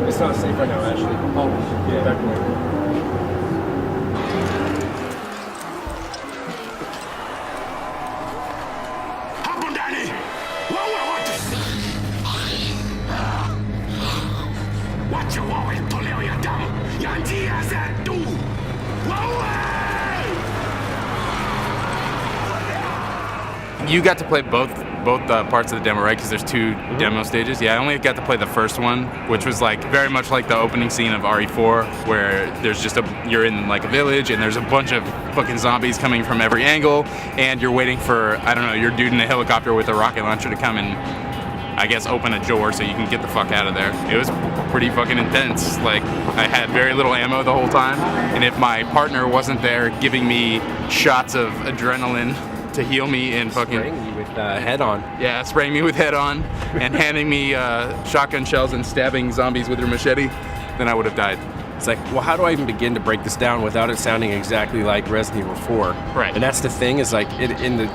It's not safe right now, Ashley. Oh, yeah, back away. Hapo ndani. Wawe wote. Wacha wawe toleo ya damu ya njia zetu. Wawe! You got to play both parts of the demo, right? Because there's two demo stages. Yeah, I only got to play the first one, which was like very much like the opening scene of RE4, where there's just you're in like a village and there's a bunch of fucking zombies coming from every angle, and you're waiting for, I don't know, your dude in a helicopter with a rocket launcher to come and, I guess, open a door so you can get the fuck out of there. It was pretty fucking intense. Like, I had very little ammo the whole time, and if my partner wasn't there giving me shots of adrenaline to heal me and fucking Spraying you with head on. yeah, spraying me with head on and handing me shotgun shells and stabbing zombies with her machete, then I would have died. It's like, well, how do I even begin to break this down without it sounding exactly like Resident Evil 4? Right. And that's the thing, is like, in the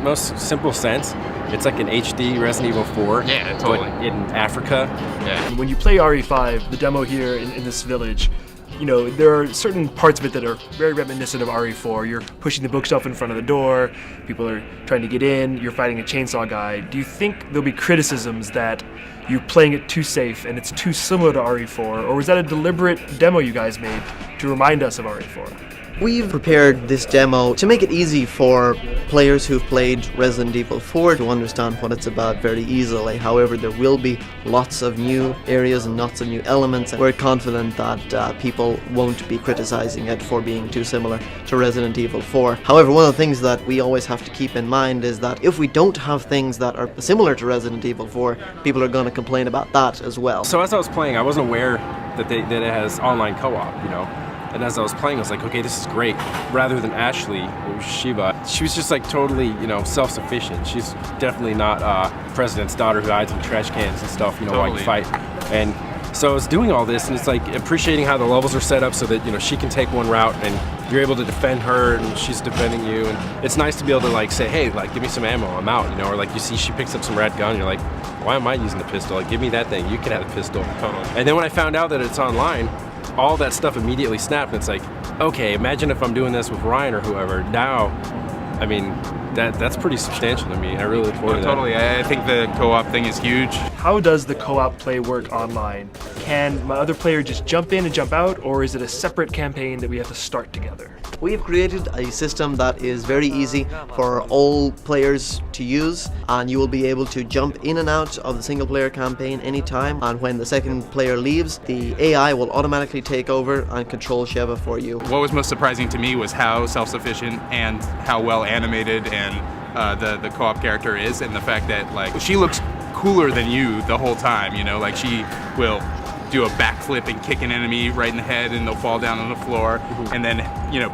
most simple sense, it's like an HD Resident Evil 4. Yeah, totally. But in Africa. Yeah. When you play RE5, the demo here in this village, you know, there are certain parts of it that are very reminiscent of RE4. You're pushing the bookshelf in front of the door, people are trying to get in, you're fighting a chainsaw guy. Do you think there'll be criticisms that you're playing it too safe and it's too similar to RE4, or was that a deliberate demo you guys made to remind us of RE4? We've prepared this demo to make it easy for players who've played Resident Evil 4 to understand what it's about very easily. However, there will be lots of new areas and lots of new elements, and we're confident that people won't be criticizing it for being too similar to Resident Evil 4. However, one of the things that we always have to keep in mind is that if we don't have things that are similar to Resident Evil 4, people are going to complain about that as well. So as I was playing, I wasn't aware that it has online co-op, you know? And as I was playing, I was like, okay, this is great. Rather than Ashley, it was Shiva. She was just like totally, you know, self-sufficient. She's definitely not President's daughter who hides in trash cans and stuff, you know, while you fight. And so I was doing all this, and it's like appreciating how the levels are set up so that, you know, she can take one route and you're able to defend her and she's defending you. And it's nice to be able to like say, hey, like give me some ammo, I'm out, you know, or like you see she picks up some red gun, you're like, why am I using the pistol? Like give me that thing, you can have a pistol. And then when I found out that it's online, all that stuff immediately snapped, and it's like, okay, imagine if I'm doing this with Ryan or whoever. Now, I mean, that's pretty substantial to me. I really look forward to that. Totally. I think the co-op thing is huge. How does the co-op play work online? Can my other player just jump in and jump out, or is it a separate campaign that we have to start together? We've created a system that is very easy for all players to use, and you will be able to jump in and out of the single player campaign anytime, and when the second player leaves, the AI will automatically take over and control Sheva for you. What was most surprising to me was how self-sufficient and how well animated and the co-op character is, and the fact that like she looks cooler than you the whole time, you know, like she will do a backflip and kick an enemy right in the head and they'll fall down on the floor, and then, you know,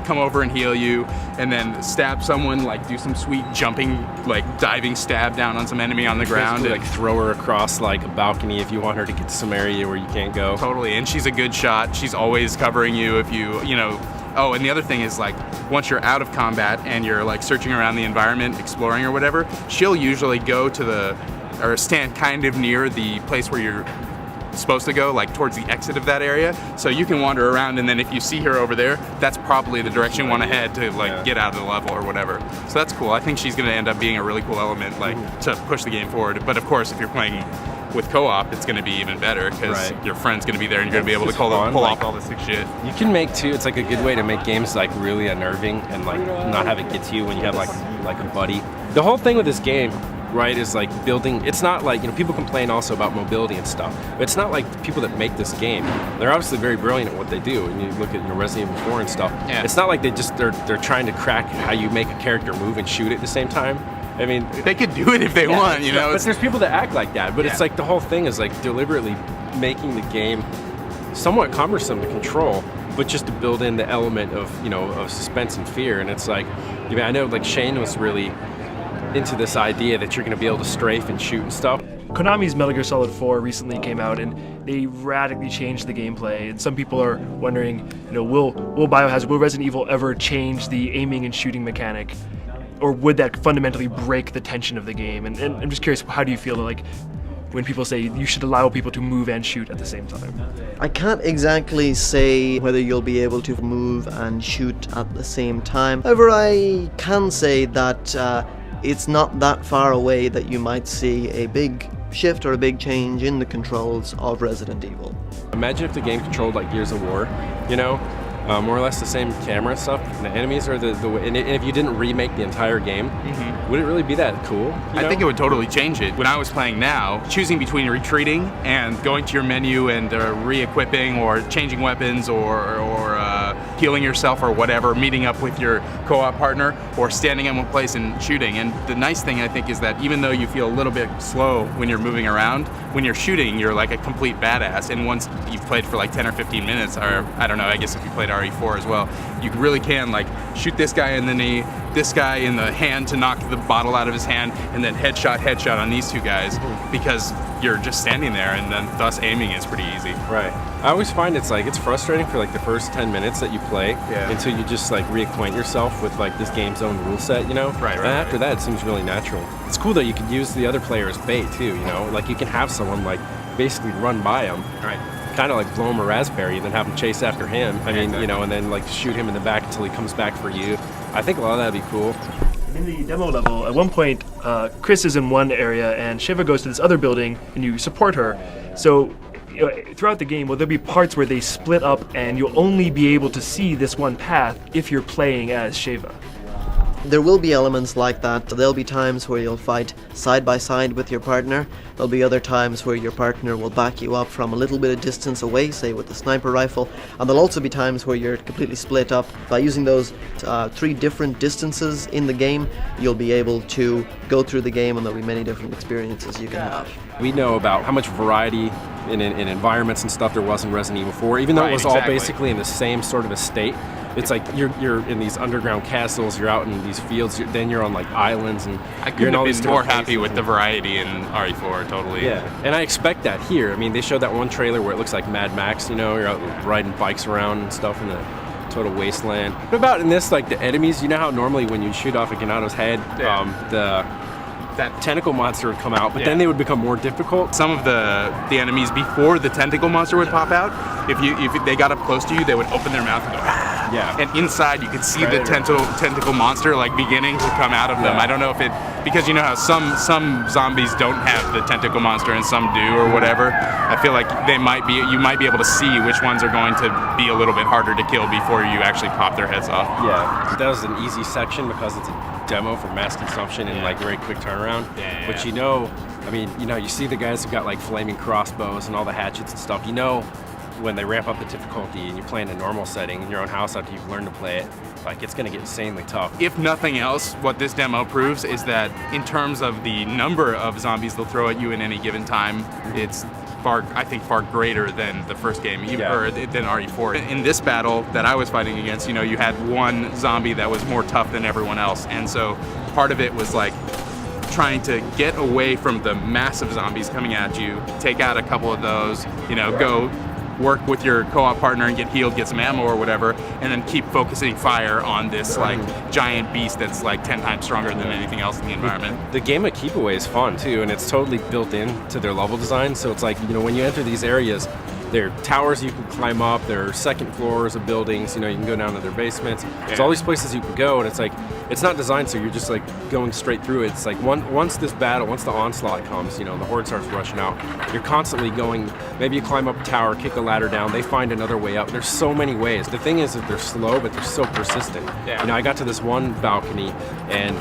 come over and heal you, and then stab someone, like do some sweet jumping, like diving stab down on some enemy on the ground. Basically, like throw her across like a balcony if you want her to get to some area where you can't go. Totally, and she's a good shot. She's always covering you if you know. Oh, and the other thing is, like, once you're out of combat and you're like searching around the environment, exploring or whatever, she'll usually go to or stand kind of near the place where you're supposed to go, like towards the exit of that area, so you can wander around, and then if you see her over there, that's probably the direction you want to head to like get out of the level or whatever. So that's cool. I think she's going to end up being a really cool element, like to push the game forward. But of course, if you're playing with co-op, it's going to be even better because your friend's going to be there and you're going to be able to pull off all this sick shit. You can make too. It's like a good way to make games like really unnerving and like not have it get to you when you have like a buddy. The whole thing with this game, right, is like building. It's not like, you know, people complain also about mobility and stuff, but it's not like the people that make this game, they're obviously very brilliant at what they do. And you look at, you know, Resident Evil 4 and stuff. Yeah. It's not like they're trying to crack how you make a character move and shoot at the same time. I mean, they could do it if they want, you know. But there's people that act like that. But it's like the whole thing is like deliberately making the game somewhat cumbersome to control, but just to build in the element of, you know, of suspense and fear. And it's like, I mean, I know like Shane was really into this idea that you're going to be able to strafe and shoot and stuff. Konami's Metal Gear Solid 4 recently came out, and they radically changed the gameplay. And some people are wondering, you know, will Resident Evil ever change the aiming and shooting mechanic, or would that fundamentally break the tension of the game? And I'm just curious, how do you feel like when people say you should allow people to move and shoot at the same time? I can't exactly say whether you'll be able to move and shoot at the same time. However, I can say that it's not that far away that you might see a big shift or a big change in the controls of Resident Evil. Imagine if the game controlled like Gears of War, you know? More or less the same camera stuff. And the enemies are the way. And if you didn't remake the entire game, would it really be that cool? I think it would totally change it. When I was playing now, choosing between retreating and going to your menu and re-equipping or changing weapons or healing yourself or whatever, meeting up with your co-op partner, or standing in one place and shooting. And the nice thing, I think, is that even though you feel a little bit slow when you're moving around, when you're shooting, you're like a complete badass. And once you've played for like 10 or 15 minutes, or I don't know, I guess if you played RE4 as well, you really can like shoot this guy in the knee, this guy in the hand to knock the bottle out of his hand, and then headshot on these two guys, because you're just standing there, and then thus aiming is pretty easy. Right. I always find it's frustrating for like the first 10 minutes that you play until you just like reacquaint yourself with like this game's own rule set, you know? Right. And after that, it seems really natural. It's cool that you can use the other player as bait too, you know? Like you can have someone like basically run by him. Right. Kind of like blow him a raspberry and then have him chase after him. I mean, you know, and then like shoot him in the back until he comes back for you. I think a lot of that'd be cool. In the demo level, at one point, Chris is in one area and Shiva goes to this other building and you support her. So throughout the game, will there be parts where they split up and you'll only be able to see this one path if you're playing as Shiva? There will be elements like that. There'll be times where you'll fight side by side with your partner. There'll be other times where your partner will back you up from a little bit of distance away, say with the sniper rifle. And there'll also be times where you're completely split up. By using those 3 different distances in the game, you'll be able to go through the game, and there'll be many different experiences you can have. We know about how much variety in environments and stuff there was in Resident Evil 4, even though it was all basically in the same sort of a state. It's like you're in these underground castles, you're out in these fields, then you're on like islands, and I you're in couldn't all have these been more different happy places. with the variety in RE4, totally. Yeah, and I expect that here. I mean, they showed that one trailer where it looks like Mad Max, you know, you're out riding bikes around and stuff in the total wasteland. What about in this, like the enemies, you know how normally when you shoot off a Ganato's head, that tentacle monster would come out, but then they would become more difficult. Some of the enemies before the tentacle monster would pop out, if they got up close to you, they would open their mouth and go, ah! Yeah. And inside you could see the tentacle monster like beginning to come out of them. I don't know if because you know how some zombies don't have the tentacle monster and some do or whatever. I feel like you might be able to see which ones are going to be a little bit harder to kill before you actually pop their heads off. Yeah, that was an easy section because it's a demo for mass consumption and like very quick turnaround. Yeah. But you know, I mean, you know, you see the guys who've got like flaming crossbows and all the hatchets and stuff. You know, when they ramp up the difficulty and you play in a normal setting in your own house after you've learned to play it, like it's gonna get insanely tough. If nothing else, what this demo proves is that in terms of the number of zombies they'll throw at you in any given time, it's far greater than the first game, or than RE4. In this battle that I was fighting against, you know, you had one zombie that was more tough than everyone else, and so part of it was like trying to get away from the massive zombies coming at you, take out a couple of those, you know, go work with your co-op partner and get healed, get some ammo or whatever, and then keep focusing fire on this like giant beast that's like 10 times stronger than anything else in the environment. The game of Keep Away is fun too, and it's totally built into their level design. So it's like, you know, when you enter these areas, there are towers you can climb up, there are second floors of buildings, you know, you can go down to their basements. There's all these places you can go, and it's like, it's not designed so you're just like going straight through it. It's like once the onslaught comes, you know, the horde starts rushing out, you're constantly going, maybe you climb up a tower, kick a ladder down, they find another way up. There's so many ways. The thing is that they're slow, but they're so persistent. Yeah. You know, I got to this one balcony, and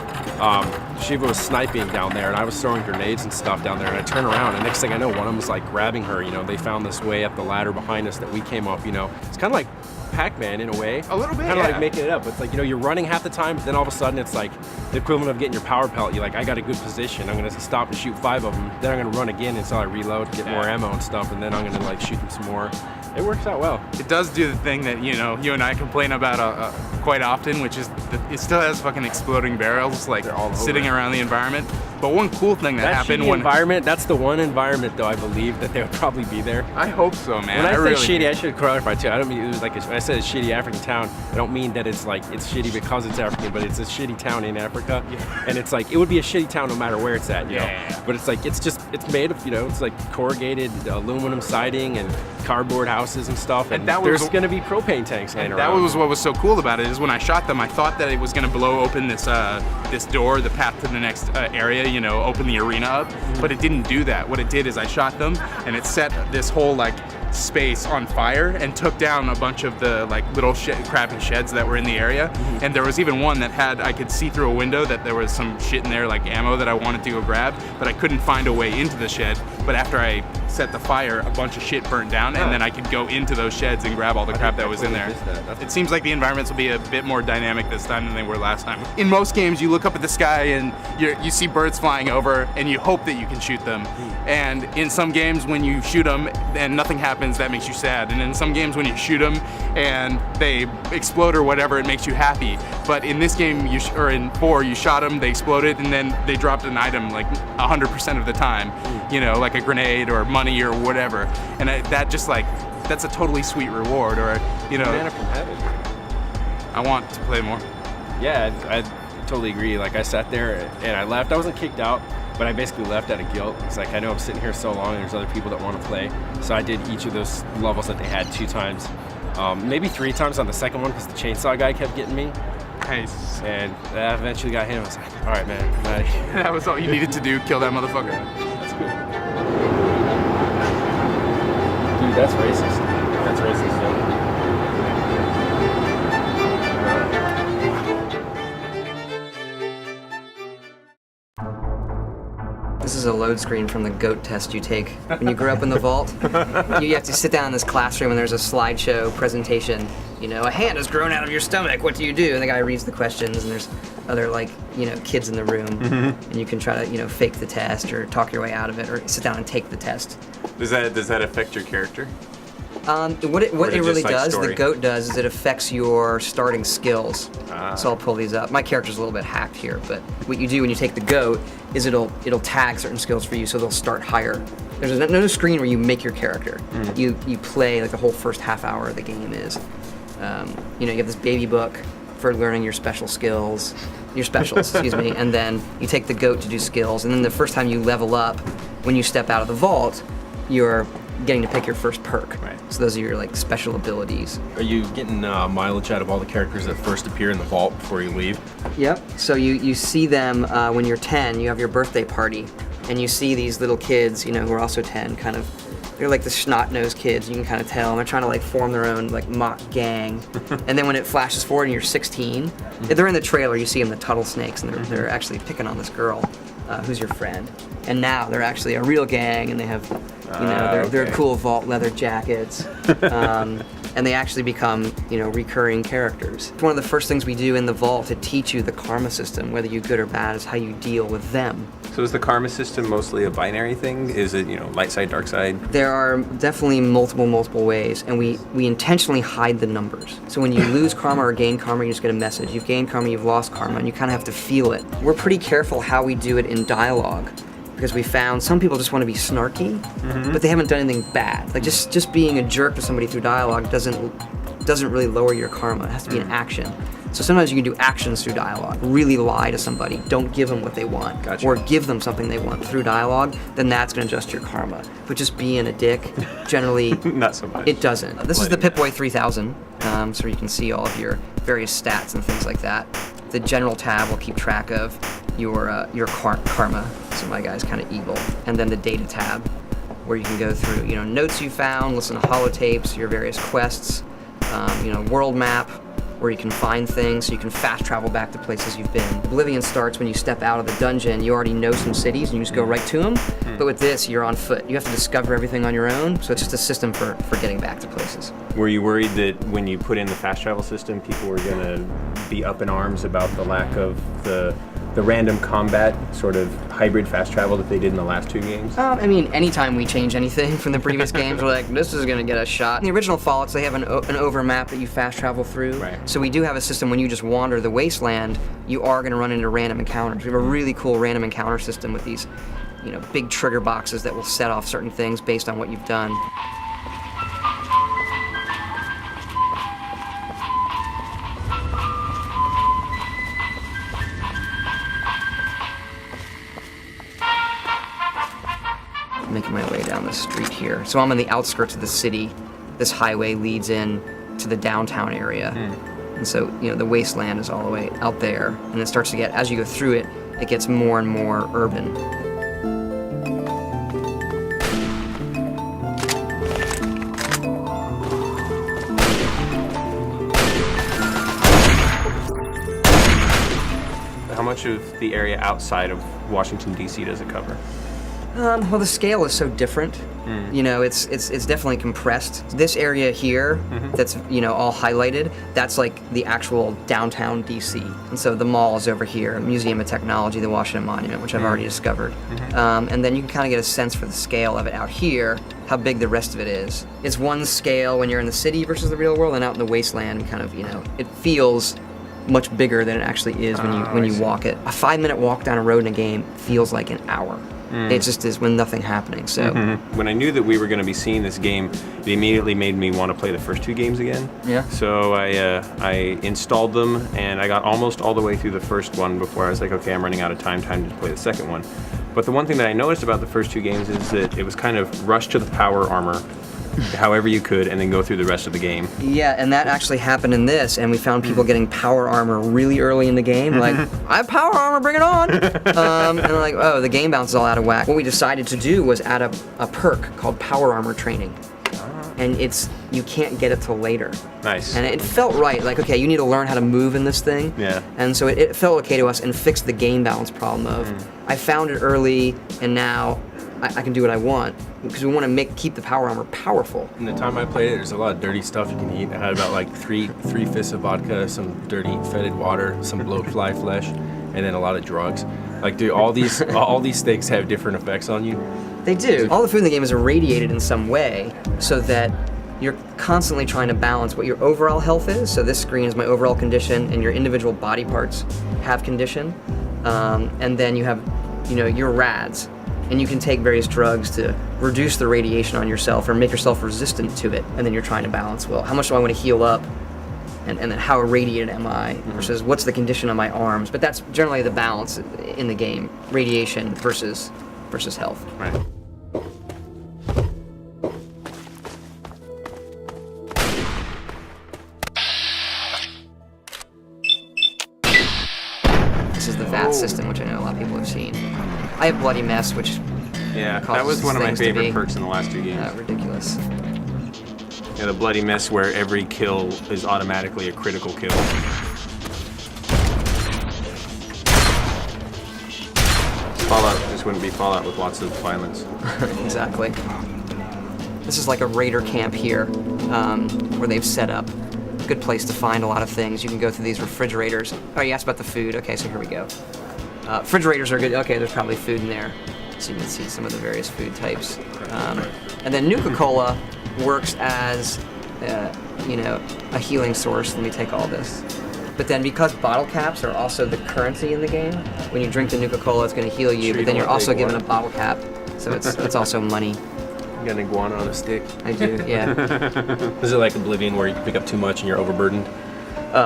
Shiva was sniping down there, and I was throwing grenades and stuff down there, and I turn around, and next thing I know, one of them was like grabbing her. You know, they found this way up the ladder behind us that we came up. You know, it's kind of like Pac-Man in a way. A little bit, kind of yeah. like making it up. It's like, you know, you're running half the time, but then all of a sudden it's like the equivalent of getting your power pellet. You're like, I got a good position, I'm gonna stop and shoot 5 of them, then I'm gonna run again until I reload, get more ammo and stuff, and then I'm gonna like shoot them some more. It works out well. It does do the thing that, you know, you and I complain about quite often, which is it still has fucking exploding barrels like all over sitting it. around the environment. But one cool thing that happened when environment, that's the one environment though I believe that they would probably be there. I hope so, man. When I say really shitty, do. I should clarify too. I don't mean it was like when I said a shitty African town. I don't mean that it's like it's shitty because it's African, but it's a shitty town in Africa, and it's like it would be a shitty town no matter where it's at, you know. But it's like it's made of, you know, it's like corrugated aluminum siding and cardboard houses and stuff, and that was- there's gonna be propane tanks laying That around. was what was so cool about it, is when I shot them, I thought that it was going to blow open this this door, the path to the next area, you know, open the arena up, but it didn't do that. What it did is I shot them, and it set this whole like space on fire and took down a bunch of the like little crappy sheds that were in the area. And there was even one that had, I could see through a window that there was some shit in there, like ammo that I wanted to go grab, but I couldn't find a way into the shed. But after I set the fire, a bunch of shit burnt down, and then I could go into those sheds and grab all the crap that was in there. It seems like the environments will be a bit more dynamic this time than they were last time. In most games, you look up at the sky and you see birds flying over, and you hope that you can shoot them. And in some games, when you shoot them and nothing happens, that makes you sad. And in some games, when you shoot them and they explode or whatever, it makes you happy. But in this game, or in 4, you shot them, they exploded, and then they dropped an item like 100% of the time. You know, like a grenade or money or whatever. And that just like, that's a totally sweet reward, or, you know. Manna from heaven. I want to play more. Yeah, I totally agree. Like I sat there and I left. I wasn't kicked out, but I basically left out of guilt. It's like I know I'm sitting here so long and there's other people that want to play. So I did each of those levels that they had 2 times. Maybe 3 times on the second one because the chainsaw guy kept getting me. Nice. And I eventually got him. I was like, all right, man, I'm out of here. That was all you needed to do, kill that motherfucker. That's cool. Dude, that's racist. That's racist, yeah. This is a load screen from the GOAT test you take when you grew up in the vault. You have to sit down in this classroom and there's a slideshow presentation. You know, a hand has grown out of your stomach, what do you do? And the guy reads the questions and there's other like, you know, kids in the room. And you can try to, you know, fake the test or talk your way out of it or sit down and take the test. Does that affect your character? What it just really like does, story? the GOAT does, is it affects your starting skills. So I'll pull these up. My character's a little bit hacked here, but what you do when you take the GOAT is it'll tag certain skills for you, so they'll start higher. There's no screen where you make your character. You play like the whole first half hour of the game is. You know, you have this baby book for learning your special skills, your specials, excuse me, and then you take the GOAT to do skills, and then the first time you level up, when you step out of the vault, you're getting to pick your first perk. Right. So those are your like special abilities. Are you getting mileage out of all the characters that first appear in the vault before you leave? Yep. So you see them when you're 10, you have your birthday party, and you see these little kids, you know, who are also 10, kind of, they're like the snot-nosed kids, you can kind of tell, and they're trying to like form their own like mock gang. And then when it flashes forward and you're 16, they're in the trailer, you see them, the Tuttle Snakes, and they're actually picking on this girl who's your friend. And now they're actually a real gang, and they have, you know, they're cool vault leather jackets. And they actually become, you know, recurring characters. One of the first things we do in the vault to teach you the karma system, whether you're good or bad, is how you deal with them. So is the karma system mostly a binary thing? Is it, you know, light side, dark side? There are definitely multiple ways, and we intentionally hide the numbers. So when you lose karma or gain karma, you just get a message. You've gained karma, you've lost karma, and you kind of have to feel it. We're pretty careful how we do it in dialogue, because we found some people just want to be snarky, but they haven't done anything bad. Like just being a jerk to somebody through dialogue doesn't really lower your karma. It has to be an action. So sometimes you can do actions through dialogue. Really lie to somebody. Don't give them what they want. Gotcha. Or give them something they want through dialogue. Then that's going to adjust your karma. But just being a dick, generally, Not so much. it doesn't. This is the Pip-Boy 3000, so you can see all of your various stats and things like that. The general tab will keep track of your karma. So my guy's kind of evil. And then the data tab, where you can go through, you know, notes you found, listen to holotapes, your various quests, you know, world map, where you can find things, so you can fast travel back to places you've been. Oblivion starts when you step out of the dungeon. You already know some cities and you just go right to them. But with this, you're on foot. You have to discover everything on your own, so it's just a system for getting back to places. Were you worried that when you put in the fast travel system, people were going to be up in arms about the lack of the the random combat sort of hybrid fast travel that they did in the last 2 games? I mean, anytime we change anything from the previous games, we're like, this is gonna get us shot. In the original Fallouts, they have an over map that you fast travel through. Right. So we do have a system when you just wander the wasteland, you are gonna run into random encounters. We have a really cool random encounter system with these, big trigger boxes that will set off certain things based on what you've done. Making my way down the street here. So I'm on the outskirts of the city. This highway leads in to the downtown area. And so, the wasteland is all the way out there. And it starts to get, as you go through it, it gets more and more urban. How much of the area outside of Washington, D.C. does it cover? Well, the scale is so different. It's definitely compressed. This area here, that's all highlighted, that's like the actual downtown DC. And so the mall is over here, Museum of Technology, the Washington Monument, which I've already discovered. And then you can kind of get a sense for the scale of it out here, how big the rest of it is. It's one scale when you're in the city versus the real world, and out in the wasteland, kind of, it feels much bigger than it actually is when you walk it. A 5-minute walk down a road in a game feels like an hour. It just is when nothing happening. So When I knew that we were going to be seeing this game, it immediately made me want to play the first 2 games again. Yeah. So I installed them, and I got almost all the way through the first one before I was like, okay, I'm running out of time to play the second one. But the one thing that I noticed about the first 2 games is that it was kind of rush to the power armor however you could, and then go through the rest of the game. yeah, and that actually happened in this, and we found people getting power armor really early in the game. Like, I have power armor, bring it on! And they're like, oh, the game bounce is all out of whack. What we decided to do was add a perk called power armor training. And you can't get it till later. Nice. And it felt right, like, okay, you need to learn how to move in this thing. Yeah. And so it felt okay to us and fixed the game balance problem of, I found it early, and now I can do what I want, because we want to keep the power armor powerful. In the time I played it, there's a lot of dirty stuff you can eat. I had about like three fists of vodka, some dirty fetid water, some blowfly flesh, and then a lot of drugs. Like, dude, all these things have different effects on you. They do. All the food in the game is irradiated in some way, so that you're constantly trying to balance what your overall health is. So this screen is my overall condition, and your individual body parts have condition. And then you have, your RADs. And you can take various drugs to reduce the radiation on yourself or make yourself resistant to it. And then you're trying to balance, well, how much do I want to heal up? And then how irradiated am I? Versus what's the condition of my arms? But that's generally the balance in the game, radiation versus health. Right. This is the VAT system, which I know a lot of people have seen. I have Bloody Mess, which Yeah, that causes was one of my things to be, favorite perks in the last 2 games. ridiculous. Yeah, the Bloody Mess, where every kill is automatically a critical kill. Fallout just wouldn't be Fallout with lots of violence. Exactly. This is like a raider camp here, where they've set up. Good place to find a lot of things. You can go through these refrigerators. Oh, you asked about the food. Okay, so here we go. Refrigerators are good. Okay, there's probably food in there. So you can see some of the various food types. And then Nuka-Cola works as, a healing source. Let me take all this. But then because bottle caps are also the currency in the game, when you drink the Nuka-Cola, it's going to heal you, Sure, but you then don't you're want also the given a iguana? bottle cap. So it's also money. You got an iguana on a stick. I do, yeah. Is it like Oblivion where you pick up too much and you're overburdened?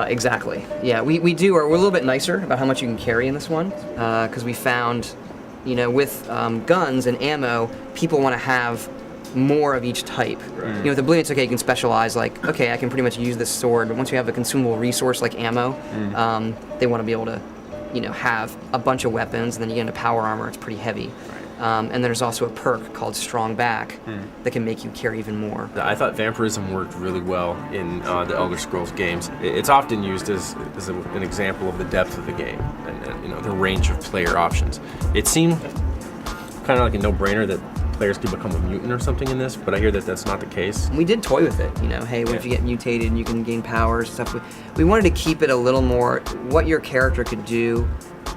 Exactly. Yeah, we're a little bit nicer about how much you can carry in this one, because we found, with guns and ammo, people want to have more of each type. Right. With Oblivion, it's okay, you can specialize, like, okay, I can pretty much use this sword, but once you have a consumable resource like ammo, they want to be able to, have a bunch of weapons, and then you get into power armor, it's pretty heavy. And there's also a perk called Strong Back that can make you carry even more. I thought vampirism worked really well in the Elder Scrolls games. It's often used as an example of the depth of the game and the range of player options. It seemed kind of like a no-brainer that players could become a mutant or something in this, but I hear that that's not the case. We did toy with it, you know, hey, what if you get mutated and you can gain powers and stuff. We wanted to keep it a little more what your character could do,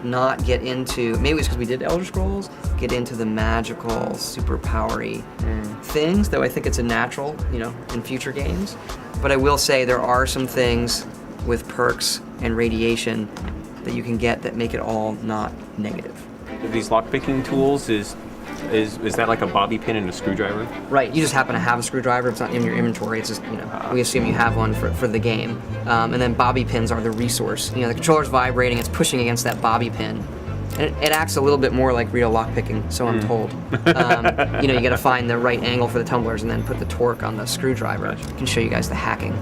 not get into, maybe it was because we did Elder Scrolls, get into the magical, super powery things, though I think it's a natural, you know, in future games. But I will say there are some things with perks and radiation that you can get that make it all not negative. These lockpicking tools, is that like a bobby pin and a screwdriver? Right, you just happen to have a screwdriver, it's not in your inventory, it's just, you know, we assume you have one for the game. And then bobby pins are the resource. You know, the controller's vibrating, it's pushing against that bobby pin. And it acts a little bit more like real lockpicking, so I'm told. You know, you gotta find the right angle for the tumblers and then put the torque on the screwdriver. I can show you guys the hacking.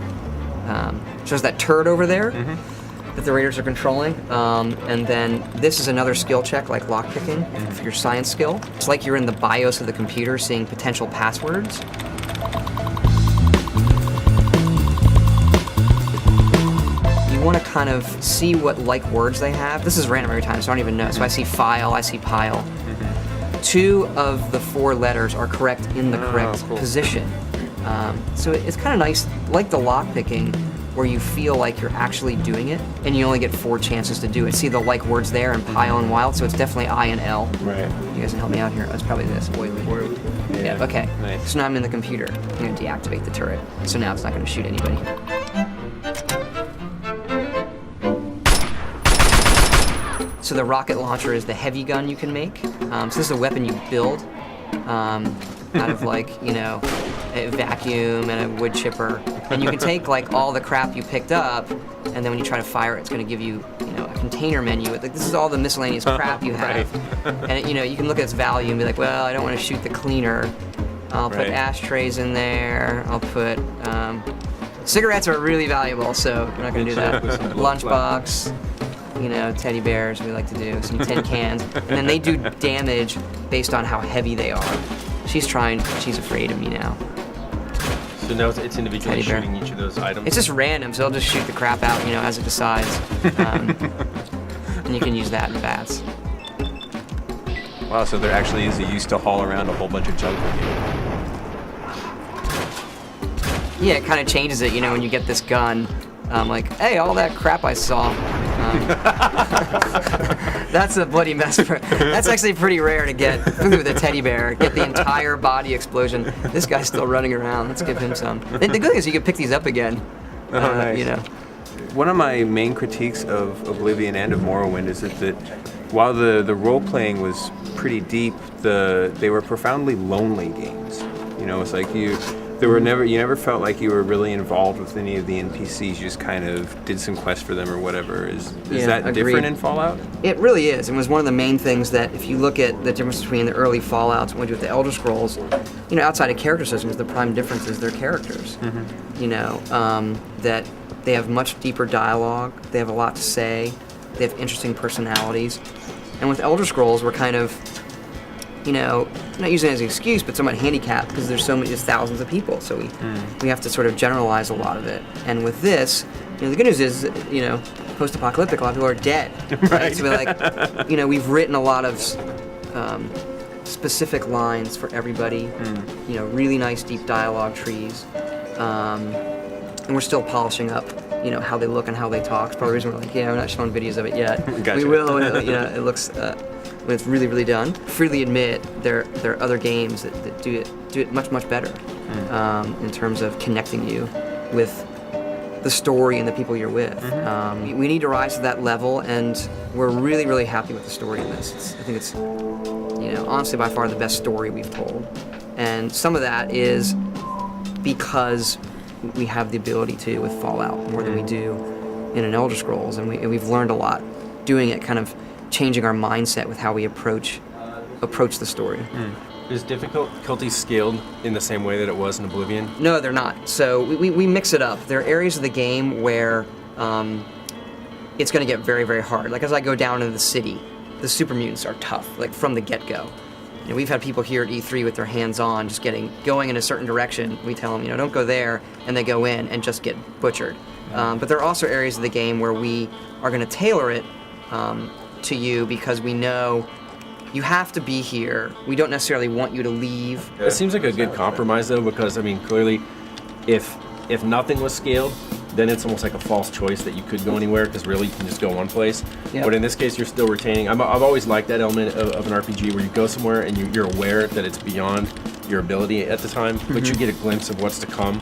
So there's that turret over there that the raiders are controlling. And then this is another skill check, like lockpicking, for your science skill. It's like you're in the BIOS of the computer seeing potential passwords. You want to kind of see what like words they have. This is random every time, so I don't even know. So I see file, I see pile. 2 of the 4 letters are correct in the correct position. So it's kind of nice, like the lockpicking, where you feel like you're actually doing it, and you only get 4 chances to do it. See the like words there and pile and wild, so it's definitely I and L. Right. You guys can help me out here. It's probably this. Yeah, okay. Nice. So now I'm in the computer. I'm gonna deactivate the turret. So now it's not gonna shoot anybody. So the rocket launcher is the heavy gun you can make. So this is a weapon you build out of like, you know, a vacuum and a wood chipper. And you can take like all the crap you picked up, and then when you try to fire it, it's going to give you, you know, a container menu. Like this is all the miscellaneous crap you have. And it, you know, you can look at its value and be like, well, I don't want to shoot the cleaner. I'll put ashtrays in there. I'll put cigarettes are really valuable, so we're not going to do that. Lunchbox. You know, teddy bears, we like to do, some tin cans. And then they do damage based on how heavy they are. She's afraid of me now. So now it's individually Teddy bear. shooting each of those items? It's just random, so it'll just shoot the crap out, you know, as it decides. And you can use that in bats. Wow, so there actually is a use to haul around a whole bunch of junk with you. Yeah, it kind of changes it, you know, when you get this gun. Like, hey, all that crap I saw. That's a bloody mess. That's actually pretty rare to get. Ooh, the teddy bear. Get the entire body explosion. This guy's still running around. Let's give him some. The good thing is you can pick these up again. Nice. You know. One of my main critiques of Oblivion and of Morrowind is that while the role-playing was pretty deep, they were profoundly lonely games. You know, it's like you never felt like you were really involved with any of the NPCs. You just kind of did some quests for them or whatever. Is that agreed. different in Fallout? It really is. It was one of the main things that if you look at the difference between the early Fallouts and what we do with the Elder Scrolls, you know, outside of character systems, the prime difference is their characters. You know, that they have much deeper dialogue, they have a lot to say, they have interesting personalities. And with Elder Scrolls, we're kind of, you know, not using it as an excuse, but somewhat handicapped because there's there's thousands of people, so we have to sort of generalize a lot of it. And with this, you know, the good news is, you know, post-apocalyptic, a lot of people are dead. Right? So we're like, you know, we've written a lot of specific lines for everybody. You know, really nice deep dialogue trees, and we're still polishing up, you know, how they look and how they talk. It's probably the reason we're like, yeah, we're not showing videos of it yet. Gotcha. We will. You know, it looks. When it's really, really done, freely admit there are other games that do it much better in terms of connecting you with the story and the people you're with. We need to rise to that level, and we're really, really happy with the story in this. I think it's, you know, honestly by far the best story we've told, and some of that is because we have the ability to with Fallout more than we do in an Elder Scrolls, and we've learned a lot doing it, kind of changing our mindset with how we approach the story. Is difficulty scaled in the same way that it was in Oblivion? No, they're not. So we mix it up. There are areas of the game where it's going to get very, very hard. Like as I go down into the city, the super mutants are tough, like from the get-go. You know, we've had people here at E3 with their hands on, just going in a certain direction. We tell them, you know, don't go there, and they go in and just get butchered. But there are also areas of the game where we are going to tailor it to you because we know you have to be here. We don't necessarily want you to leave. It seems like a good compromise though, because I mean, clearly, if nothing was scaled, then it's almost like a false choice that you could go anywhere, because really you can just go one place. Yep. But in this case, you're still retaining. I've always liked that element of an RPG where you go somewhere and you're aware that it's beyond your ability at the time, but you get a glimpse of what's to come,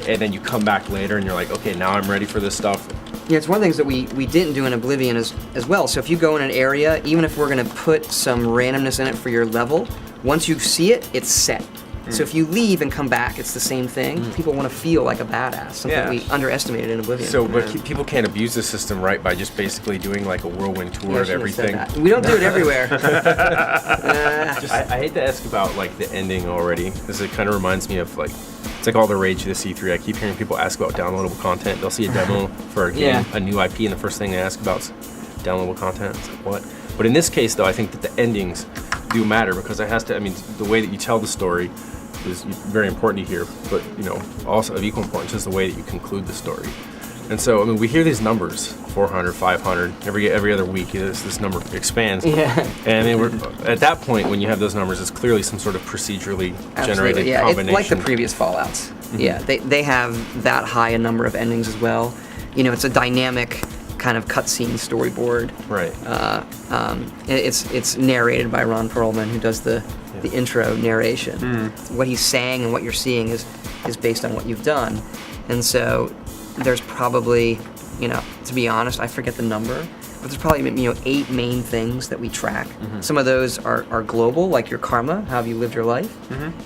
and then you come back later and you're like, okay, now I'm ready for this stuff. Yeah, it's one of the things that we didn't do in Oblivion as well. So if you go in an area, even if we're going to put some randomness in it for your level, once you see it, it's set. So if you leave and come back, it's the same thing. People want to feel like a badass, something Yeah. we underestimated in Oblivion. So, but people can't abuse the system, right, by just basically doing like a whirlwind tour Yeah, I of shouldn't have said everything. that. We don't do it everywhere. I hate to ask about like the ending already, because it kind of reminds me of like, it's like all the rage this E3. I keep hearing people ask about downloadable content. They'll see a demo for a game, Yeah. a new IP, and the first thing they ask about is downloadable content. It's like, what? But in this case, though, I think that the endings do matter, because it has to. I mean, the way that you tell the story is very important to hear, but you know, also of equal importance is the way that you conclude the story. And so, I mean, we hear these numbers, 400, 500, every other week this number expands. Yeah. And I mean, at that point, when you have those numbers, it's clearly some sort of procedurally generated yeah, combination. it's like the previous Fallouts. Yeah, they have that high a number of endings as well. You know, it's a dynamic kind of cutscene storyboard. Right. It's narrated by Ron Perlman, who does the intro narration. What he's saying and what you're seeing is based on what you've done. And so there's probably, you know, to be honest, I forget the number, but there's probably, you know, 8 main things that we track. Some of those are global, like your karma, how have you lived your life?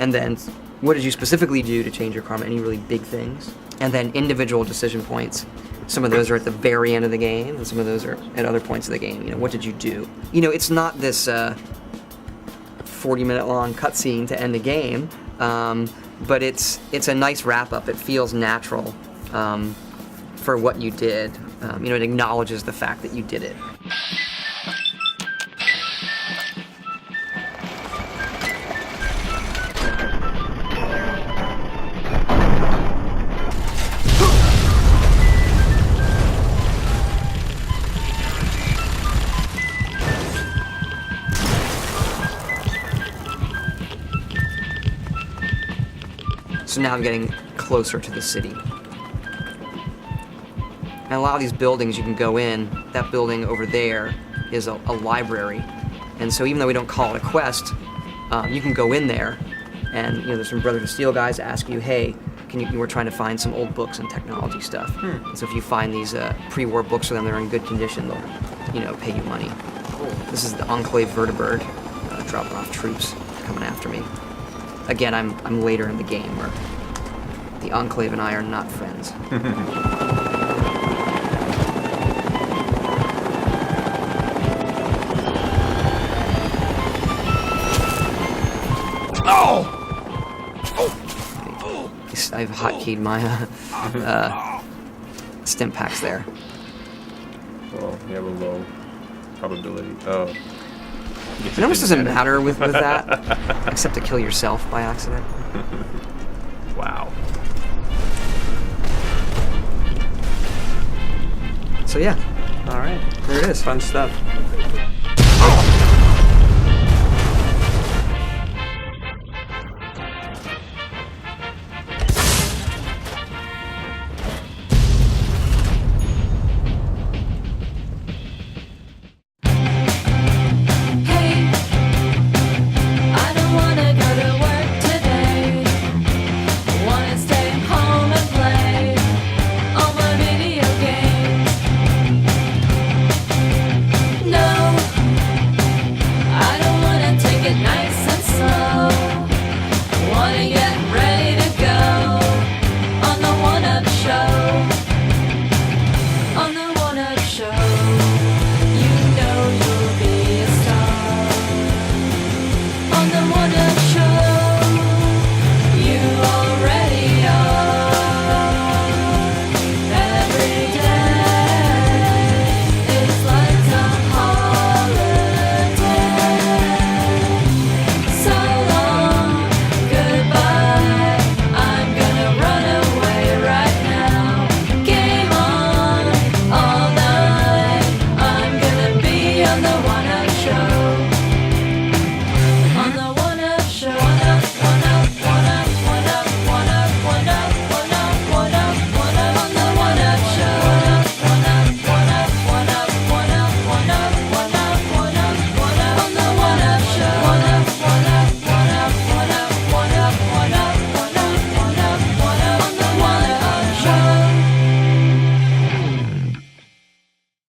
And then what did you specifically do to change your karma, any really big things? And then individual decision points. Some of those are at the very end of the game, and some of those are at other points of the game. You know, what did you do? You know, it's not this 40-minute long cutscene to end the game, but it's a nice wrap-up. It feels natural for what you did. You know, it acknowledges the fact that you did it. So now I'm getting closer to the city. And a lot of these buildings you can go in, that building over there is a library. And so even though we don't call it a quest, you can go in there and, you know, there's some Brothers of Steel guys ask you, hey, we're trying to find some old books and technology stuff. And so if you find these pre-war books for them that are in good condition, they'll, you know, pay you money. This is the Enclave Vertibird dropping off troops coming after me. Again, I'm later in the game where the Enclave and I are not friends. I've hotkeyed my stim packs there. Well, you have a low probability. Oh. It almost doesn't matter with that, except to kill yourself by accident. Wow. So yeah, All right. there it is. Fun stuff.